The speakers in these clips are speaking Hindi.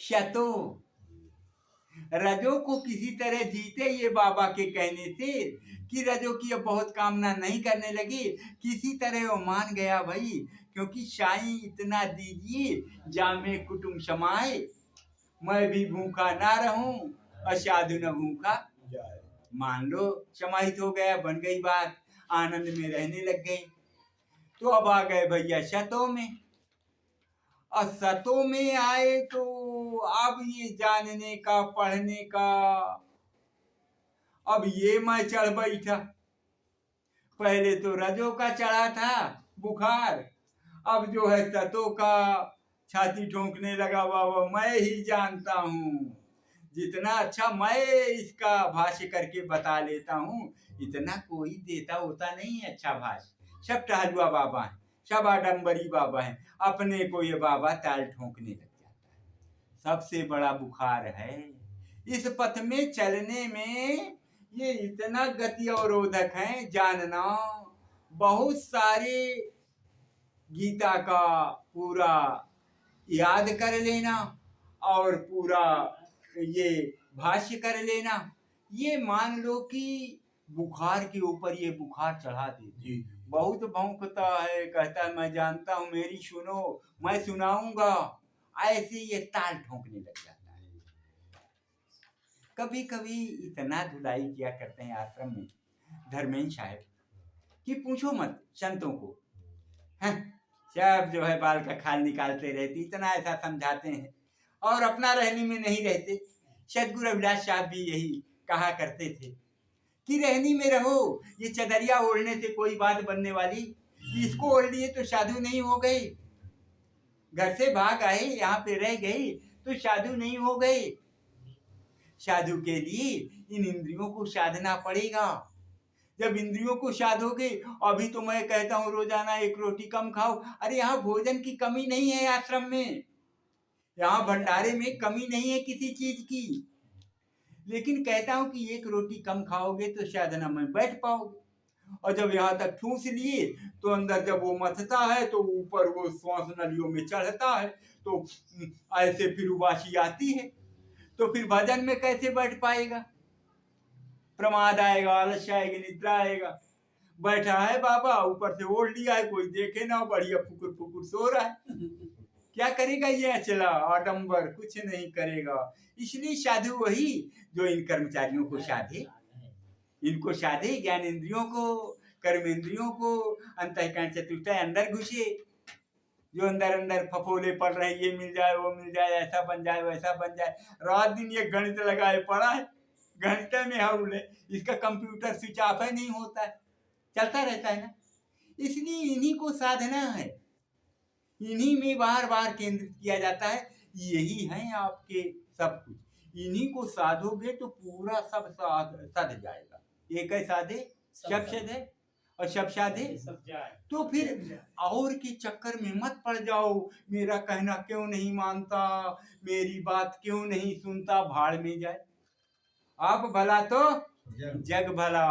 शतो रजो को किसी तरह जीते, ये बाबा के कहने से कि रजो की अब बहुत कामना नहीं करने लगी, किसी तरह वो मान गया भाई, क्योंकि साईं इतना दीजिए जामे कुटुंब समाए, मैं भी भूखा ना रहूं और साधु न भूखा। मान लो समाहित हो गया, बन गई बात, आनंद में रहने लग गए। तो अब आ गए भैया शतों में, और शतों में आए तो अब ये जानने का पढ़ने का, अब ये मैं चढ़ बैठा। पहले तो रजो का चढ़ा था बुखार, अब जो है शतों का छाती ठोंकने लगा, बाबा मैं ही जानता हूँ, जितना अच्छा मैं इसका भाष्य करके बता लेता हूँ, इतना कोई देता होता नहीं है अच्छा भाष्य। सब टहलुआ बाबा है, सब आडम्बरी बाबा है, अपने को ये बाबा ताल ठोंकने लग जाता है। सबसे बड़ा बुखार है इस पथ में चलने में, ये इतना गति अवरोधक है जानना। बहुत सारे गीता का पूरा याद कर लेना और पूरा ये भाष्य कर लेना, ये मान लो कि बुखार के ऊपर ये बुखार चढ़ा देती। बहुत भौंकता है, कहता है मैं जानता हूं, मेरी सुनो, मैं सुनाऊंगा, ऐसे ये ताल ठोंकने लग जाता है। कभी कभी इतना धुलाई किया करते हैं आश्रम में धर्मेंद्र साहब कि पूछो मत, संतों को हैं, सब जो है बाल का खाल निकालते रहते, इतना ऐसा समझाते हैं और अपना रहने में नहीं रहते। सदगुरु अभिलाष साहब भी यही कहा करते थे कि रहनी में रहो, ये चदरिया ओढ़ने से कोई बात बनने वाली, इसको ओढ़ लिए तो साधु नहीं हो गए, घर से भाग आए यहाँ पे रह गए तो साधु नहीं हो गए। साधु के लिए इन इंद्रियों को साधना पड़ेगा। जब इंद्रियों को साधोगे, अभी तो मैं कहता हूँ रोजाना एक रोटी कम खाओ, अरे यहाँ भोजन की कमी नहीं है आश्रम में, यहाँ भंडारे में कमी नहीं है किसी चीज की, लेकिन कहता हूं कि एक रोटी कम खाओगे तो साधना में बैठ पाओगे। और जब यहाँ तक ठूस लिए तो अंदर जब वो मथता है तो ऊपर वो श्वास नलियों में चढ़ता है, तो ऐसे फिर उबासी आती है, तो फिर भजन में कैसे बैठ पाएगा, प्रमाद आएगा, आलस्य आएगी, निद्रा आएगा। बैठा है बाबा, ऊपर से ओढ़ लिया है, कोई देखे ना, बढ़िया फुकुर फुकुर सो रहा है, क्या करेगा ये अचला आडंबर, कुछ नहीं करेगा। इसलिए साधु वही जो इन कर्मचारियों को साधे, इनको साधे, ज्ञान इंद्रियों को, कर्म इंद्रियों को, अंतःकरण चतुष्टय अंदर घुसे, जो अंदर अंदर फफोले पड़ रहे, ये मिल जाए वो मिल जाए, ऐसा बन जाए वैसा बन जाए, रात दिन ये गणित लगाए पड़ा है, गणित में हाउल है, इसका कंप्यूटर स्विच ऑफ नहीं होता है, चलता रहता है ना। इसलिए इन्हीं को साधना है, इन्हीं में बार बार केंद्रित किया जाता है, यही है आपके सब कुछ, इन्हीं को साधोगे तो पूरा सब सध जाएगा। एक है साधे सब सधे और सब साधे सब जाए। तो फिर और के चक्कर में मत पड़ जाओ, मेरा कहना क्यों नहीं मानता, मेरी बात क्यों नहीं सुनता, भाड़ में जाए, आप भला तो जग भला।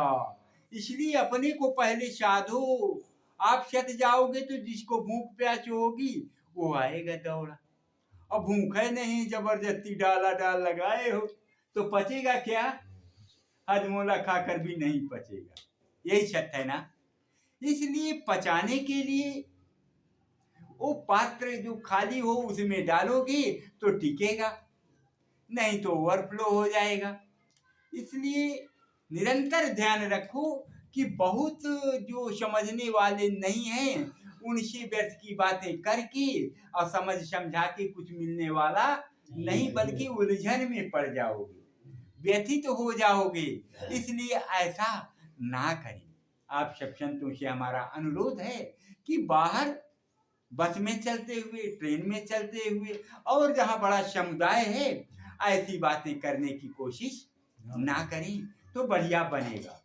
इसलिए अपने को पहले साधो, आप सत जाओगे तो जिसको भूख प्यास होगी वो आएगा दौड़ा, अब भूखे नहीं, जबरदस्ती डाला डाल लगाए हो तो पचेगा क्या, हजमोला खाकर भी नहीं पचेगा, यही सत्य है ना। इसलिए पचाने के लिए वो पात्र जो खाली हो उसमें डालोगे तो टिकेगा, नहीं तो ओवरफ्लो हो जाएगा। इसलिए निरंतर ध्यान रखो कि बहुत जो समझने वाले नहीं हैं उनसे व्यर्थ की बातें करके और समझ समझा के कुछ मिलने वाला नहीं, बल्कि उलझन में पड़ जाओगे, व्यथित हो जाओगे। इसलिए ऐसा ना करें। आप सब संतों से हमारा अनुरोध है कि बाहर बस में चलते हुए, ट्रेन में चलते हुए और जहाँ बड़ा समुदाय है, ऐसी बातें करने की कोशिश ना करें तो बढ़िया बनेगा।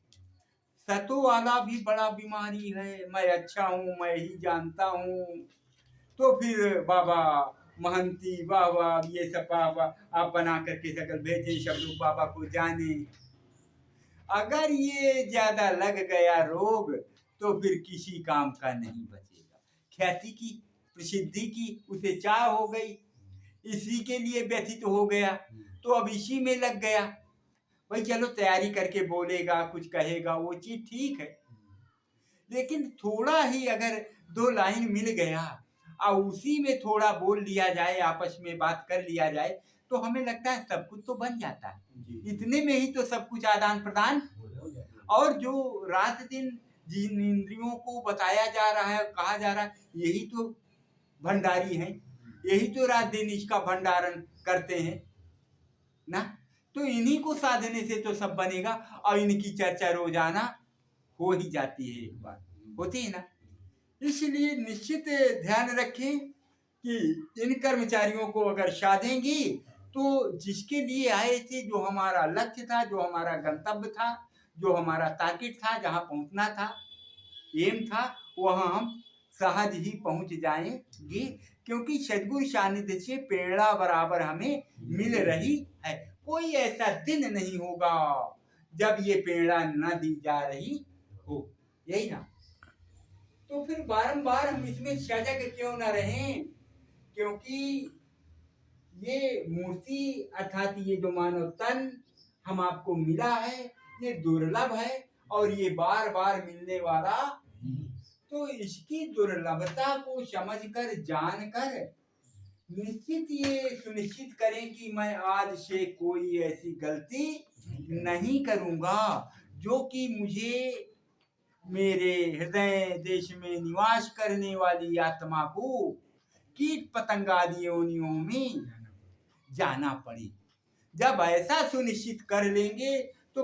सतो वाला भी बड़ा बीमारी है, मैं अच्छा हूँ, मैं ही जानता हूँ, तो फिर बाबा महंती बाबा ये सब बाबा आप बना करके सकल भेजे, सब लोग बाबा को जाने। अगर ये ज्यादा लग गया रोग तो फिर किसी काम का नहीं बचेगा, ख्याति की, प्रसिद्धि की उसे चाह हो गई, इसी के लिए व्यथित हो गया, तो अब इसी में लग गया। भाई चलो तैयारी करके बोलेगा, कुछ कहेगा, वो चीज ठीक है, लेकिन थोड़ा ही अगर 2 लाइन मिल गया और उसी में थोड़ा बोल लिया जाए, आपस में बात कर लिया जाए, तो हमें लगता है सब कुछ तो बन जाता है। इतने में ही तो सब कुछ आदान प्रदान। और जो रात दिन जिन इंद्रियों को बताया जा रहा है, कहा जा रहा है, यही तो भंडारी हैं, यही तो रात दिन इसका भंडारण करते हैं ना। तो इन्हीं को साधने से तो सब बनेगा, और इनकी चर्चा रोजाना हो ही जाती है, एक बार होती है ना। इसलिए निश्चित ध्यान रखें कि इन कर्मचारियों को अगर साधेंगी तो जिसके लिए आए थे, जो हमारा लक्ष्य था, जो हमारा गंतव्य था, जो हमारा टारगेट था, जहाँ पहुंचना था, एम था, वहाँ हम सहज ही पहुंच जाएंगे, क्योंकि सद्गुरु सानिध्य से प्रेरणा बराबर हमें मिल रही है। कोई ऐसा दिन नहीं होगा जब ये प्रेरणा न दी जा रही हो, यही ना। तो फिर बारंबार हम इसमें सजग क्यों न रहें, क्योंकि ये मूर्ति अर्थात ये जो मानव तन हम आपको मिला है, ये दुर्लभ है और ये बार बार मिलने वाला। तो इसकी दुर्लभता को समझकर, जानकर निश्चित ये सुनिश्चित करें कि मैं आज से कोई ऐसी गलती नहीं करूंगा जो कि मुझे मेरे हृदय देश में निवास करने वाली आत्मा को कीट पतंगादि योनियों में जाना पड़े। जब ऐसा सुनिश्चित कर लेंगे तो